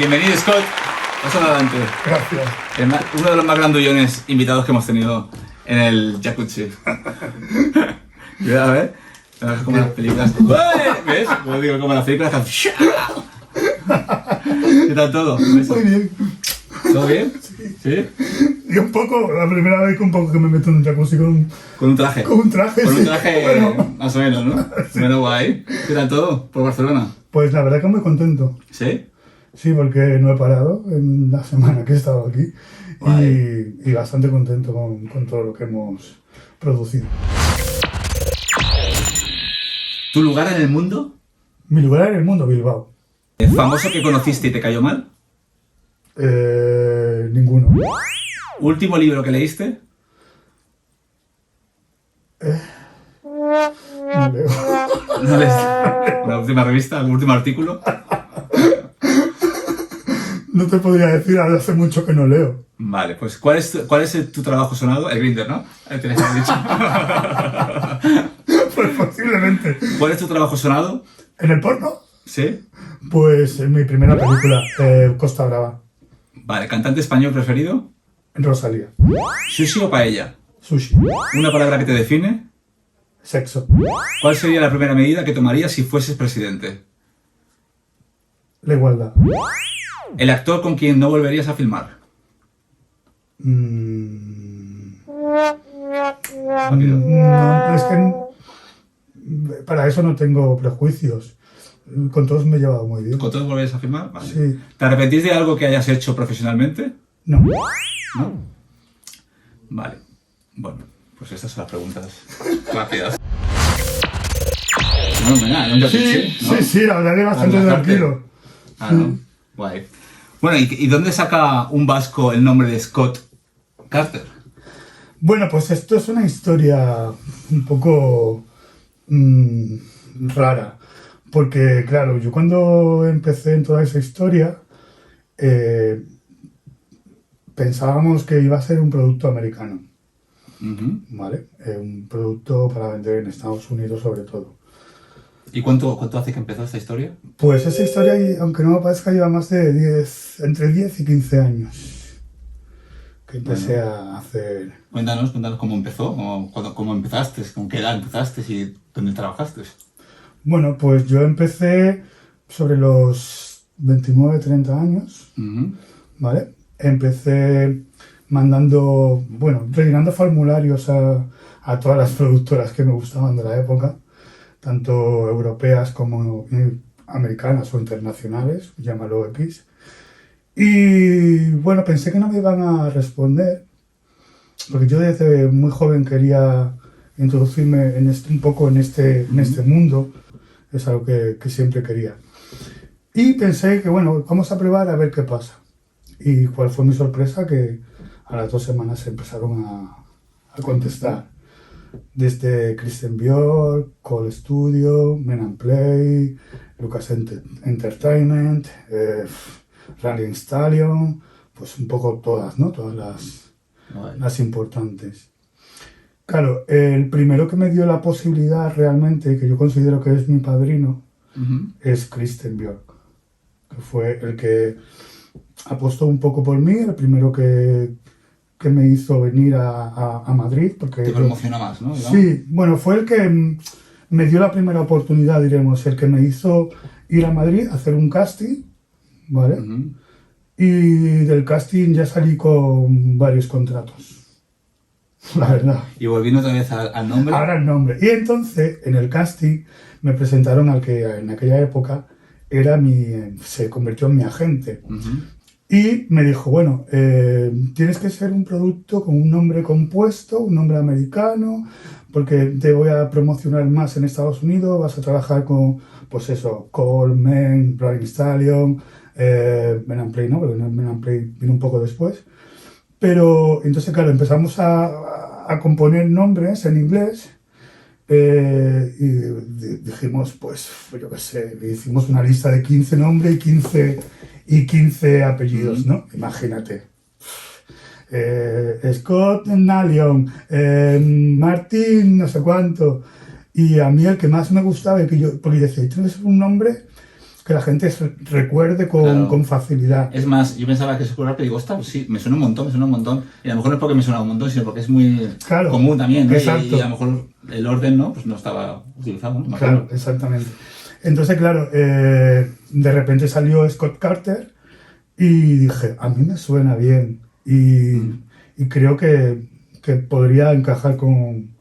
Bienvenido, Scott. Paso adelante. Gracias. Uno de los más grandullones invitados que hemos tenido en el Jacuzzi. A ver, como las películas. ¿Ves? Como digo, como las películas. ¿Qué tal todo? Muy bien. ¿Todo bien? ¿Sí? Y un poco, la primera vez que me meto en un jacuzzi con un traje. Con un traje, Con sí. un traje, Bueno. más o menos, ¿no? Sí. Bueno, guay. ¿Qué tal todo por Barcelona? Pues la verdad que muy contento. ¿Sí? Sí, porque no he parado en la semana que he estado aquí. Y bastante contento con todo lo que hemos producido. ¿Tu lugar en el mundo? Mi lugar en el mundo, Bilbao. ¿Famoso que conociste y te cayó mal? Ninguno. ¿Último libro que leíste? No leo. ¿No leíste? ¿La última revista? ¿Algún último artículo? No te podría decir, ahora hace mucho que no leo. Vale, pues ¿cuál es tu trabajo sonado? El Grindr, ¿no? Te lo he dicho. Pues posiblemente. ¿Cuál es tu trabajo sonado? ¿En el porno? ¿Sí? Pues en mi primera película, Costa Brava. Vale, ¿cantante español preferido? Rosalía. ¿Sushi o paella? Sushi. ¿Una palabra que te define? Sexo. ¿Cuál sería la primera medida que tomarías si fueses presidente? La igualdad. ¿El actor con quien no volverías a filmar? Rápido. No, es que para eso no tengo prejuicios. Con todos me he llevado muy bien. ¿Con todos volverías a filmar? Vale. Sí. ¿Te arrepentís de algo que hayas hecho profesionalmente? No. ¿No? Vale. Bueno, pues estas son las preguntas rápidas. No, nada, no Sí, la verdad que bastante tranquilo. Ah, ¿no? Guay. Bueno, ¿y dónde saca un vasco el nombre de Scott Carter? Bueno, pues esto es una historia un poco rara. Porque, claro, yo cuando empecé en toda esa historia, pensábamos que iba a ser un producto americano. ¿Vale? Un producto para vender en Estados Unidos sobre todo. ¿Y cuánto hace que empezó esta historia? Pues esa historia, aunque no me parezca, lleva más de entre 10 y 15 años que empecé a hacer... Cuéntanos cómo empezó, cómo empezaste, con qué edad empezaste y dónde trabajaste. Bueno, pues yo empecé sobre los 29, 30 años, ¿vale? Empecé rellenando formularios a todas las productoras que me gustaban de la época, tanto europeas como americanas o internacionales, llámalo X. Y bueno, pensé que no me iban a responder, porque yo desde muy joven quería introducirme un poco en este mundo, es algo que siempre quería. Y pensé que bueno, vamos a probar a ver qué pasa. Y cuál fue mi sorpresa, que a las 2 semanas empezaron a contestar. Desde Christian Björk, Call Studio, Men and Play, Lucas Entertainment, Rally Stallion, pues un poco todas, ¿no? Todas las importantes. Claro, el primero que me dio la posibilidad realmente, que yo considero que es mi padrino, es Christian Björk, que fue el que apostó un poco por mí, el primero que me hizo venir a Madrid. Porque te promociona más, ¿no? Sí, bueno, fue el que me dio la primera oportunidad, diremos, el que me hizo ir a Madrid a hacer un casting, ¿vale? Y del casting ya salí con varios contratos, la verdad. Y volviendo otra vez al nombre. Ahora el nombre. Y entonces, en el casting, me presentaron al que en aquella época se convirtió en mi agente. Y me dijo, bueno, tienes que ser un producto con un nombre compuesto, un nombre americano, porque te voy a promocionar más en Estados Unidos, vas a trabajar con, pues eso, Coleman, Rolling Stallion, Men and Play, ¿no? Porque Men and Play vino un poco después. Pero entonces, claro, empezamos a componer nombres en inglés y dijimos, pues yo qué sé, hicimos una lista de 15 nombres y 15 apellidos, ¿no? Imagínate. Scott Nalion, Martín, no sé cuánto. Y a mí el que más me gustaba, porque yo decía, tienes un nombre que la gente recuerde Claro. con facilidad. Es más, yo pensaba que se curaba, pero digo, ostras, pues sí, me suena un montón, me suena un montón. Y a lo mejor no es porque me suena un montón, sino porque es muy Claro, común también, ¿no? exacto. Y a lo mejor el orden, ¿no? Pues no estaba utilizado, ¿no? Me Claro, acuerdo. exactamente. Entonces, claro, de repente salió Scott Carter y dije, a mí me suena bien y creo que podría encajar con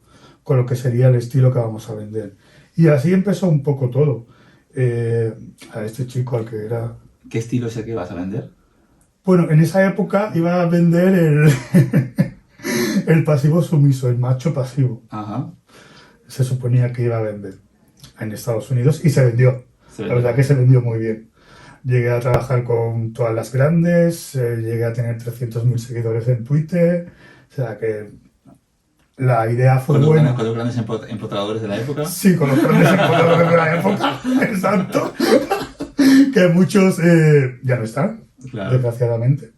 lo que sería el estilo que vamos a vender. Y así empezó un poco todo. A este chico al que era... ¿Qué estilo es el que vas a vender? Bueno, en esa época iba a vender el pasivo sumiso, el macho pasivo. Ajá. Se suponía que iba a vender en Estados Unidos y se vendió. Se La vendió. verdad que se vendió muy bien. Llegué a trabajar con todas las grandes, llegué a tener 300.000 seguidores en Twitter, o sea que la idea fue buena. Con los grandes empotradores de la época. Sí, con los grandes empotradores de la época, exacto. Que muchos ya no están, Claro. desgraciadamente,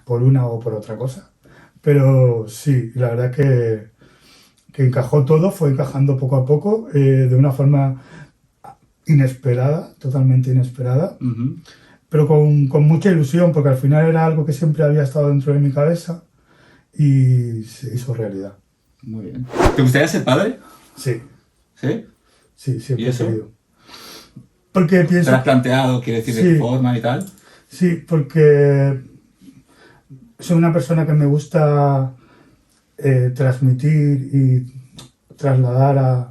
por una o por otra cosa. Pero sí, la verdad que encajó todo, fue encajando poco a poco, de una forma inesperada, totalmente inesperada, Ujú. pero con mucha ilusión, porque al final era algo que siempre había estado dentro de mi cabeza y se hizo realidad. Muy bien. ¿Te gustaría ser padre? Sí, ¿Sí? sí, siempre ¿Y he eso? querido. Porque ¿Te pienso... lo has planteado? ¿Quiere decir de Sí. qué forma y tal? Sí, porque soy una persona que me gusta transmitir y trasladar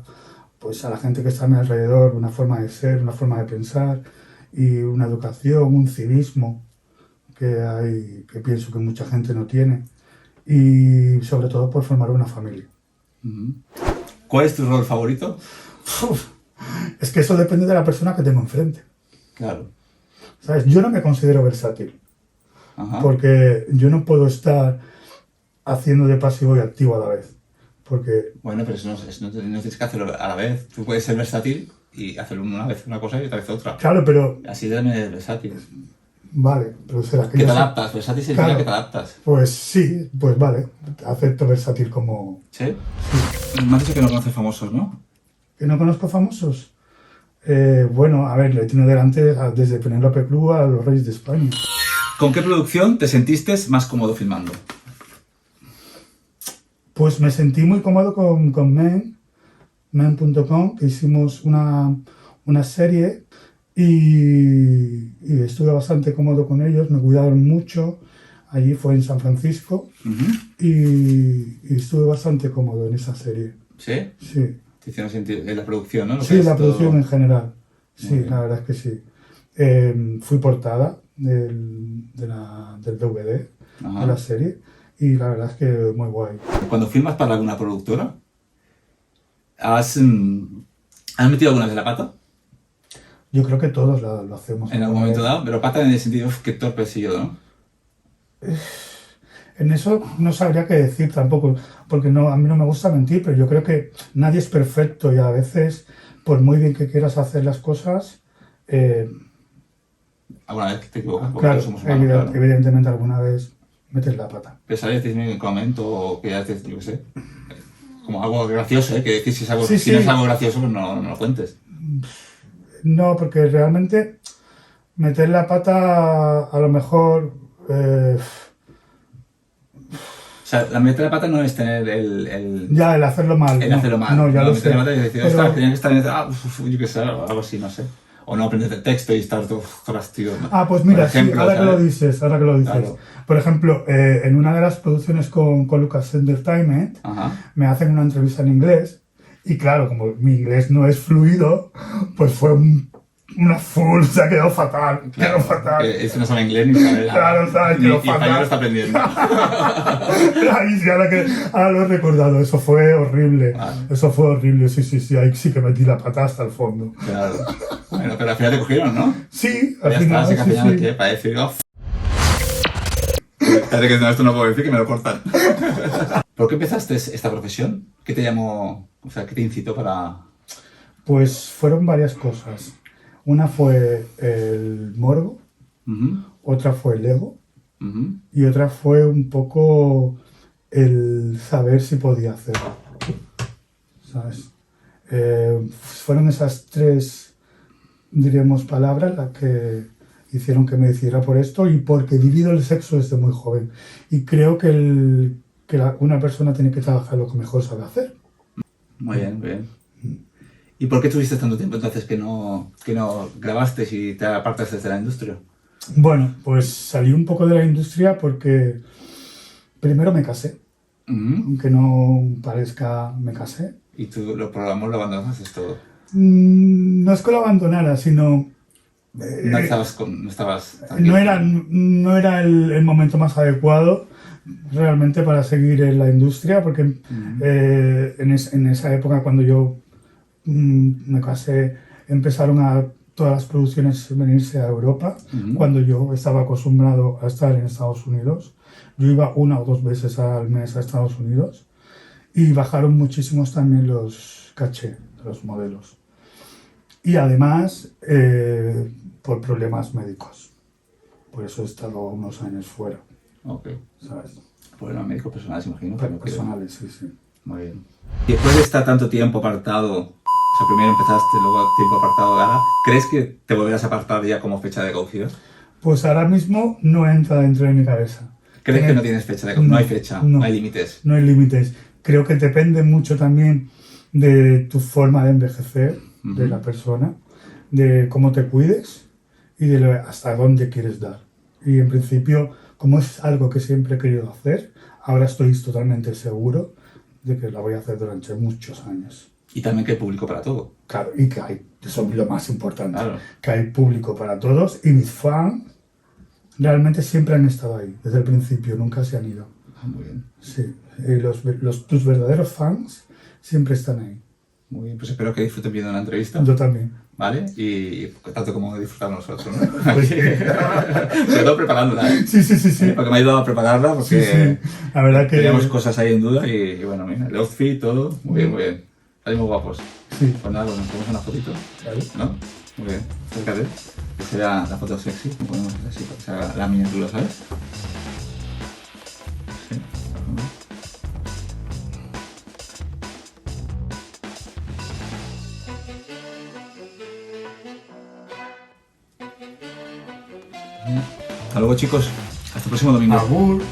pues a la gente que está a mi alrededor una forma de ser, una forma de pensar y una educación, un civismo que pienso que mucha gente no tiene y sobre todo por formar una familia. Ujú. ¿Cuál es tu rol favorito? Uf, es que eso depende de la persona que tengo enfrente. Claro. ¿Sabes? Yo no me considero versátil Ajá. porque yo no puedo estar haciendo de pasivo y activo a la vez. Porque, Bueno, pero eso no tienes que hacerlo a la vez. Tú puedes ser versátil y hacerlo una vez una cosa y otra vez otra. claro, pero Así también eres versátil. vale, pero será que Que yo te soy- adaptas. Versátil significa Claro. que te adaptas. Pues sí, pues vale, acepto versátil como... ¿Sí? Me has dicho que no conoces famosos, ¿no? ¿Que no conozco famosos? Bueno, a ver, le tiene delante desde Penélope Cruz a los Reyes de España. ¿Con qué producción te sentiste más cómodo filmando? Pues me sentí muy cómodo con men.com, que hicimos una serie y estuve bastante cómodo con ellos, me cuidaron mucho. Allí fue en San Francisco Ujú. y estuve bastante cómodo en esa serie. ¿Sí? Sí, Te hicieron sentir en la producción, ¿no? Lo que sí, es la todo- producción en general. Sí, Muy bien. la verdad es que sí. Fui portada del DVD Ajá. de la serie y la verdad es que muy guay. Cuando filmas para alguna productora, ¿has metido alguna vez la pata? Yo creo que todos lo hacemos. En algún alguna momento vez. dado, pero pata en el sentido, uf, qué torpe he sido, ¿no? En eso no sabría qué decir tampoco, porque no, a mí no me gusta mentir, pero yo creo que nadie es perfecto y a veces, por muy bien que quieras hacer las cosas, Alguna vez que te equivocas, porque claro, todos somos humanos, claro. evidentemente alguna vez metes la pata. Pero sabes decirme un comento o que haces, yo qué sé, como algo gracioso, ¿eh? Que decir si es algo, Sí, si sí. no es algo gracioso, pues no lo cuentes. No, porque realmente meter la pata a lo mejor... O sea, la meter la pata no es tener el ya, el hacerlo mal. el no, hacerlo mal. No, ya lo meter sé. la pata y decir, Pero- ostras, tenía que estar en yo qué sé, algo así, no sé. O no aprender el texto y estar todo tío. Ah, pues mira, Por ejemplo, sí, ahora que lo ¿sabes? dices, ahora que lo dices. Claro. Por ejemplo, en una de las producciones con Lucas Entertainment, Ajá. me hacen una entrevista en inglés y claro, como mi inglés no es fluido, pues fue una full, se ha quedado fatal, Claro. quedó fatal. Eso no sabe inglés ni sabe nada. Claro, sabes, Ni quedó español fatal. lo está aprendiendo. Ahí sí, ahora lo he recordado, eso fue horrible, Vale. eso fue horrible, sí, ahí sí que metí la pata hasta el fondo. Claro. Bueno, pero al final te cogieron, ¿no? Sí, al Ya está, final, así que al sí, final, sí. ¿qué? Para decir, oh, Espérate que no, esto no puedo decir, que me lo cortan. ¿Por qué empezaste esta profesión? ¿Qué te llamó, o sea, qué te incitó para...? Pues fueron varias cosas. Una fue el morbo, Ujú, otra fue el ego ujú. y otra fue un poco el saber si podía hacerlo. ¿Sabes? Fueron esas tres diremos, palabras las que hicieron que me decidiera por esto y porque he vivido el sexo desde muy joven. Y creo que, una persona tiene que trabajar lo que mejor sabe hacer. Muy bien, muy bien. ¿Y por qué tuviste tanto tiempo entonces que no grabaste y te apartaste de la industria? Bueno, pues salí un poco de la industria porque primero me casé. Aunque no parezca, me casé. ¿Y tú los programas lo abandonaste todo? No es que lo abandonara, sino... No estabas no era el momento más adecuado realmente para seguir en la industria, porque en esa época cuando yo me casé empezaron todas las producciones venirse a Europa, cuando yo estaba acostumbrado a estar en Estados Unidos. Yo iba 1 o 2 veces al mes a Estados Unidos y bajaron muchísimos también los caché de los modelos. Y además, por problemas médicos. Por eso he estado unos años fuera. Ok. ¿Sabes? Problemas médicos personales, imagino. Personales, sí, sí. Muy bien. Y después de estar tanto tiempo apartado, o sea, primero empezaste, luego tiempo apartado de ahora, ¿crees que te volverás a apartar ya como fecha de caducidad? Pues ahora mismo no entra dentro de mi cabeza. ¿Crees que no tienes fecha de caducidad? No hay fecha, no hay límites. No hay límites. Creo que depende mucho también de tu forma de envejecer, de la persona, de cómo te cuides y de hasta dónde quieres dar. Y en principio, como es algo que siempre he querido hacer, ahora estoy totalmente seguro de que la voy a hacer durante muchos años. Y también que hay público para todo. Claro, y que hay, eso es lo más importante, claro, que hay público para todos y mis fans realmente siempre han estado ahí, desde el principio, nunca se han ido. Muy bien. Sí, tus verdaderos fans siempre están ahí. Muy bien, pues espero que disfruten viendo la entrevista. Yo también. ¿Vale? Y tanto como disfrutamos nosotros, ¿no? Pues sí. Sobre todo preparándola, ¿eh? Sí. Porque me ha ayudado a prepararla, porque sí. La verdad que teníamos cosas ahí en duda y bueno, mira, el outfit, todo, muy bien, muy bien. Salimos guapos. Sí. Pues nada, pues nos ponemos una fotito, ¿vale? ¿no? Muy bien, acércate. Que será la foto sexy, lo ponemos así para que se haga la miniatura, ¿sabes? Sí. Hasta luego, chicos. Hasta el próximo domingo. Agur.